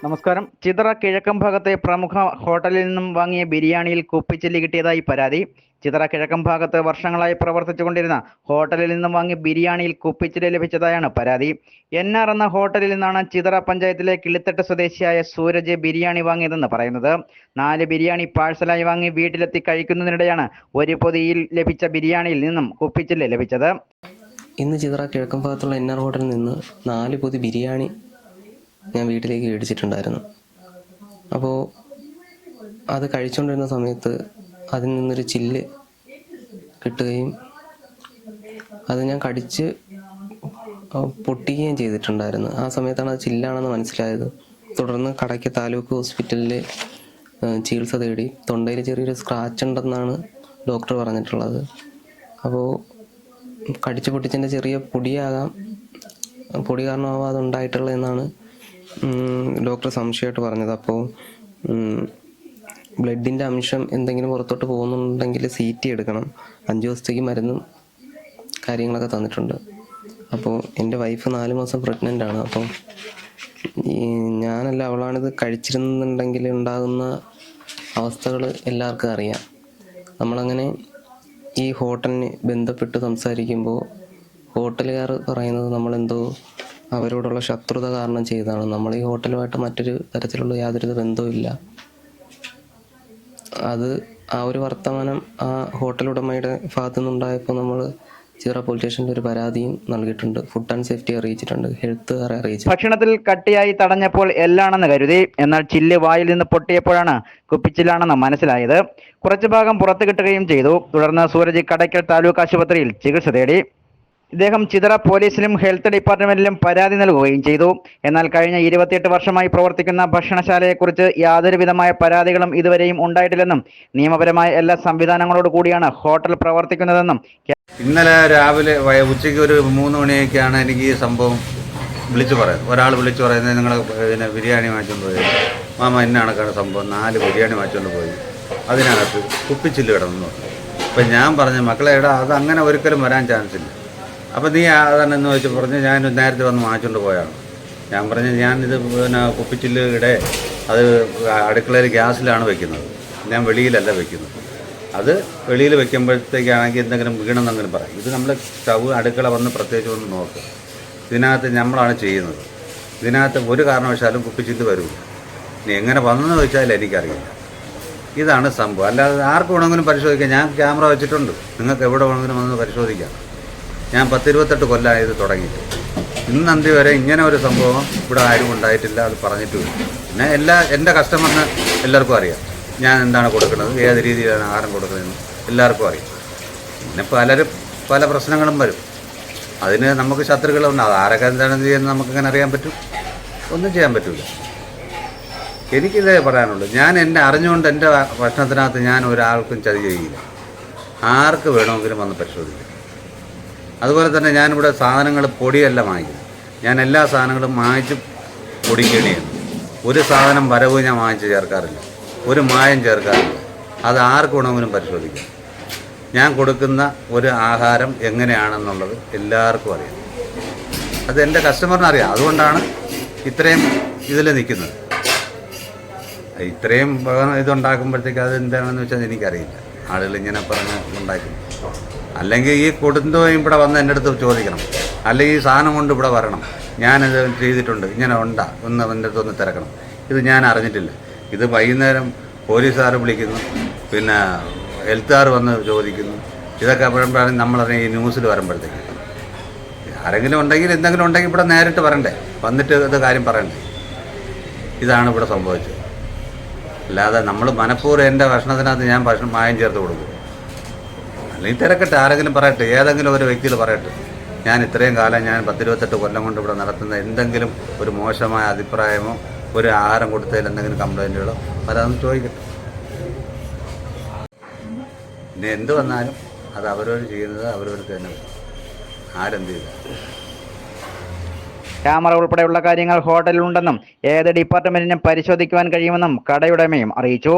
നമസ്കാരം. ചിതറ കിഴക്കൻ ഭാഗത്തെ പ്രമുഖ ഹോട്ടലിൽ നിന്നും വാങ്ങിയ ബിരിയാണിയിൽ കുപ്പിച്ചില്ല് കിട്ടിയതായി പരാതി. ചിതറ കിഴക്കൻ ഭാഗത്ത് വർഷങ്ങളായി പ്രവർത്തിച്ചുകൊണ്ടിരുന്ന ഹോട്ടലിൽ നിന്നും വാങ്ങിയ ബിരിയാണിയിൽ കുപ്പിച്ചില്ല് ലഭിച്ചതായാണ് പരാതി. NR എന്ന ഹോട്ടലിൽ നിന്നാണ് ചിതറ പഞ്ചായത്തിലെ കിളിത്തട്ട് സ്വദേശിയായ സൂരജ് ബിരിയാണി വാങ്ങിയതെന്ന് പറയുന്നത്. 4 ബിരിയാണി പാഴ്സലായി വാങ്ങി വീട്ടിലെത്തി കഴിക്കുന്നതിനിടെയാണ് ഒരു പൊതിയിൽ ലഭിച്ച ബിരിയാണിയിൽ നിന്നും കുപ്പിച്ചില്ല് ലഭിച്ചത്. ഇന്ന് ചിതറ കിഴക്കൻ ഭാഗത്തുള്ള NR ഹോട്ടലിൽ നിന്ന് 4 പൊതി ബിരിയാണി ഞാൻ വീട്ടിലേക്ക് മേടിച്ചിട്ടുണ്ടായിരുന്നു. അപ്പോൾ അത് കഴിച്ചുകൊണ്ടിരുന്ന സമയത്ത് അതിൽ നിന്നൊരു ചില്ല് കിട്ടുകയും അത് ഞാൻ കടിച്ച് പൊട്ടിക്കുകയും ചെയ്തിട്ടുണ്ടായിരുന്നു. ആ സമയത്താണ് അത് ചില്ലാണെന്ന് മനസ്സിലായത്. തുടർന്ന് കടയ്ക്ക് താലൂക്ക് ഹോസ്പിറ്റലിൽ ചികിത്സ തേടി. തൊണ്ടയിൽ ചെറിയൊരു സ്ക്രാച്ച് ഉണ്ടെന്നാണ് ഡോക്ടർ പറഞ്ഞിട്ടുള്ളത്. അപ്പോൾ കടിച്ചു പൊട്ടിച്ചതിൻ്റെ ചെറിയ പൊടി കാരണമാവാതെ ഉണ്ടായിട്ടുള്ളതെന്നാണ് ഡോക്ടർ സംശയമായിട്ട് പറഞ്ഞത്. അപ്പോൾ ബ്ലഡിൻ്റെ അംശം എന്തെങ്കിലും പുറത്തോട്ട് പോകുന്നുണ്ടെങ്കിൽ CT എടുക്കണം. 5 ദിവസത്തേക്ക് മരുന്നും കാര്യങ്ങളൊക്കെ തന്നിട്ടുണ്ട്. അപ്പോൾ എൻ്റെ വൈഫ് 4 മാസം പ്രഗ്നൻ്റ് ആണ്. അപ്പോൾ ഞാനല്ല അവളാണിത് കഴിച്ചിരുന്നുണ്ടെങ്കിൽ ഉണ്ടാകുന്ന അവസ്ഥകൾ എല്ലാവർക്കും അറിയാം. നമ്മളങ്ങനെ ഈ ഹോട്ടലിന് ബന്ധപ്പെട്ട് സംസാരിക്കുമ്പോൾ ഹോട്ടലുകാർ പറയുന്നത് നമ്മളെന്തോ അവരോടുള്ള ശത്രുത കാരണം ചെയ്തതാണ്. നമ്മൾ ഈ ഹോട്ടലുമായിട്ട് മറ്റൊരു തരത്തിലുള്ള യാതൊരു ബന്ധവുമില്ല. ആ ഒരു വർത്തമാനം ആ ഹോട്ടൽ ഉടമയുടെ ഭാഗത്തു നിന്നുണ്ടായപ്പോൾ നമ്മൾ ചിതറ പോലീസ് സ്റ്റേഷനിൽ ഒരു പരാതിയും നൽകിയിട്ടുണ്ട്. ഫുഡ് ആൻഡ് സേഫ്റ്റി അറിയിച്ചിട്ടുണ്ട്, ഹെൽത്തുകാരെ അറിയിച്ചു. ഭക്ഷണത്തിൽ കട്ടിയായി തടഞ്ഞപ്പോൾ എല്ലാണെന്ന് കരുതി. എന്നാൽ ചില്ല് വായിൽ നിന്ന് പൊട്ടിയപ്പോഴാണ് കുപ്പിച്ചില്ലാണെന്ന് മനസ്സിലായത്. കുറച്ചു ഭാഗം പുറത്തു കിട്ടുകയും ചെയ്തു. തുടർന്ന് സൂരജ് കടയ്ക്കൽ താലൂക്ക് ആശുപത്രിയിൽ ചികിത്സ തേടി. ഇദ്ദേഹം ചിതറ പോലീസിലും ഹെൽത്ത് ഡിപ്പാർട്ട്മെന്റിലും പരാതി നൽകുകയും ചെയ്തു. എന്നാൽ കഴിഞ്ഞ 28 വർഷമായി പ്രവർത്തിക്കുന്ന ഭക്ഷണശാലയെക്കുറിച്ച് യാതൊരുവിധമായ പരാതികളും ഇതുവരെയും ഉണ്ടായിട്ടില്ലെന്നും നിയമപരമായ എല്ലാ സംവിധാനങ്ങളോട് കൂടിയാണ് ഹോട്ടൽ പ്രവർത്തിക്കുന്നതെന്നും. ഇന്നലെ രാവിലെ ഉച്ചയ്ക്ക് ഒരു 3 മണിയൊക്കെയാണ് എനിക്ക് ഈ സംഭവം ഒരാൾ വിളിച്ചു പറയുന്നത്, നിങ്ങൾ പിന്നെ ബിരിയാണി വാങ്ങിച്ചുകൊണ്ട് പോയി മാമ എന്നാണ് സംഭവം, 4 ബിരിയാണി വാങ്ങിച്ചുകൊണ്ട് പോയി, അതിനകത്ത് കുപ്പിച്ചില്ല് കിടന്നു. അപ്പം ഞാൻ പറഞ്ഞു, മക്കളെ അത് അങ്ങനെ ഒരിക്കലും വരാൻ ചാൻസ് ഇല്ല. അപ്പം നീ അതാണെന്ന് വെച്ച് പറഞ്ഞ് ഞാൻ നേരത്തെ വന്ന് വാങ്ങിച്ചുകൊണ്ട് പോയാണ്. ഞാൻ പറഞ്ഞു, ഞാനിത് പിന്നെ കുപ്പിച്ചില്ല് അത് അടുക്കളയിൽ ഗ്യാസിലാണ് വെക്കുന്നത്, ഞാൻ വെളിയിലല്ല വെക്കുന്നത്. അത് വെളിയിൽ വെക്കുമ്പോഴത്തേക്കാണെങ്കിൽ എന്തെങ്കിലും വീണമെന്നെങ്കിലും പറയും. ഇത് നമ്മൾ അടുക്കള വന്ന് പ്രത്യേകിച്ച് ഒന്ന് നോക്കുക. ഇതിനകത്ത് നമ്മളാണ് ചെയ്യുന്നത്. ഇതിനകത്ത് ഒരു കാരണവശാലും കുപ്പിച്ചില്ല് വരില്ല. ഇനി എങ്ങനെ വന്നെന്ന് വെച്ചാൽ എനിക്കറിയില്ല. ഇതാണ് സംഭവം. അല്ലാതെ ആർക്ക് വേണമെങ്കിലും പരിശോധിക്കാം. ഞാൻ ക്യാമറ വെച്ചിട്ടുണ്ട്, നിങ്ങൾക്ക് എവിടെ വേണമെങ്കിലും വന്ന് പരിശോധിക്കാം. ഞാൻ 10-28 കൊല്ലമായി ഇത് തുടങ്ങിയിട്ട്. ഇന്നന്തി വരെ ഇങ്ങനെ ഒരു സംഭവം ഇവിടെ ആരും ഉണ്ടായിട്ടില്ല, അത് പറഞ്ഞിട്ടുമില്ല. പിന്നെ എൻ്റെ കസ്റ്റമറിന് എല്ലാവർക്കും അറിയാം ഞാൻ എന്താണ് കൊടുക്കുന്നത്, ഏത് രീതിയിലാണ് ആഹാരം കൊടുക്കുന്നതെന്ന് എല്ലാവർക്കും അറിയാം. പിന്നെ പല പ്രശ്നങ്ങളും വരും. അതിന് നമുക്ക് ശത്രുക്കളുണ്ട്. അത് ആരൊക്കെ എന്താണ് ചെയ്യുന്നത് നമുക്കിങ്ങനെ അറിയാൻ പറ്റും? ഒന്നും ചെയ്യാൻ പറ്റില്ല. എനിക്കിതേ പറയാനുള്ളൂ. ഞാൻ എന്നെ അറിഞ്ഞുകൊണ്ട് എൻ്റെ ഭക്ഷണത്തിനകത്ത് ഞാൻ ഒരാൾക്കും ചതി ചെയ്യില്ല. ആർക്ക് വേണമെങ്കിലും വന്ന് പരിശോധിക്കും. അതുപോലെ തന്നെ ഞാനിവിടെ സാധനങ്ങൾ പൊടിയല്ല വാങ്ങിക്കുന്നത്. ഞാൻ എല്ലാ സാധനങ്ങളും വാങ്ങിച്ച് പൊടിക്കേണ്ടിയാണ്. ഒരു സാധനം വരവ് ഞാൻ വാങ്ങിച്ച് ചേർക്കാറില്ല, ഒരു മായം ചേർക്കാറില്ല. അത് ആർക്ക് വേണമെങ്കിലും പരിശോധിക്കാം. ഞാൻ കൊടുക്കുന്ന ഒരു ആഹാരം എങ്ങനെയാണെന്നുള്ളത് എല്ലാവർക്കും അറിയാം. അത് എൻ്റെ കസ്റ്റമറിനറിയാം. അതുകൊണ്ടാണ് ഇത്രയും ഇതിൽ നിൽക്കുന്നത്. ഇത്രയും ഇതുണ്ടാക്കുമ്പോഴത്തേക്ക് അത് എന്താണെന്ന് വെച്ചാൽ എനിക്കറിയില്ല. ആളുകൾ ഇങ്ങനെ പറഞ്ഞ് ഉണ്ടാക്കുന്നു. അല്ലെങ്കിൽ ഈ കൊടുന്തോയും ഇവിടെ വന്ന് എൻ്റെ അടുത്ത് ചോദിക്കണം, അല്ലെങ്കിൽ ഈ സാധനം കൊണ്ട് ഇവിടെ വരണം, ഞാനിത് ചെയ്തിട്ടുണ്ട്, ഇങ്ങനെ ഉണ്ടാ ഒന്ന് എൻ്റെ അടുത്തൊന്ന് തിരക്കണം. ഇത് ഞാൻ അറിഞ്ഞിട്ടില്ല. ഇത് വൈകുന്നേരം പോലീസുകാർ വിളിക്കുന്നു, പിന്നെ ഹെൽത്തുകാർ വന്ന് ചോദിക്കുന്നു. ഇതൊക്കെ അപ്പോഴാണ് നമ്മളറിയാം ഈ ന്യൂസിൽ വരുമ്പോഴത്തേക്ക്. ആരെങ്കിലും ഉണ്ടെങ്കിൽ എന്തെങ്കിലും ഉണ്ടെങ്കിൽ ഇവിടെ നേരിട്ട് വരണ്ടേ, വന്നിട്ട് ഇത് കാര്യം പറയണ്ടേ. ഇതാണ് ഇവിടെ സംഭവിച്ചത്. അല്ലാതെ നമ്മൾ മനഃപൂർവ്വം എൻ്റെ ഭക്ഷണത്തിനകത്ത് ഞാൻ മായം ചേർത്ത് കൊടുക്കും. അല്ലെങ്കിൽ തിരക്കട്ടെ, ആരെങ്കിലും പറയട്ടെ, ഏതെങ്കിലും ഒരു വ്യക്തികൾ പറയട്ടെ. ഞാൻ ഇത്രയും കാലം ഞാൻ 10-28 കൊല്ലം കൊണ്ട് ഇവിടെ നടത്തുന്ന എന്തെങ്കിലും ഒരു മോശമായ അഭിപ്രായമോ ഒരു ആഹാരം കൊടുത്തതിൽ എന്തെങ്കിലും കംപ്ലൈൻറ്റുകളോ അതൊന്ന് ചോദിക്കട്ടെ. പിന്നെ എന്ത് വന്നാലും അത് അവരവർ ചെയ്യുന്നത് അവരവർക്ക് തന്നെ ആരെന്ത് ചെയ്ത. ക്യാമറ ഉൾപ്പെടെയുള്ള കാര്യങ്ങൾ ഹോട്ടലിലുണ്ടെന്നും ഏത് ഡിപ്പാർട്ട്മെന്റിനും പരിശോധിക്കുവാൻ കഴിയുമെന്നും കടയുടമയും അറിയിച്ചു.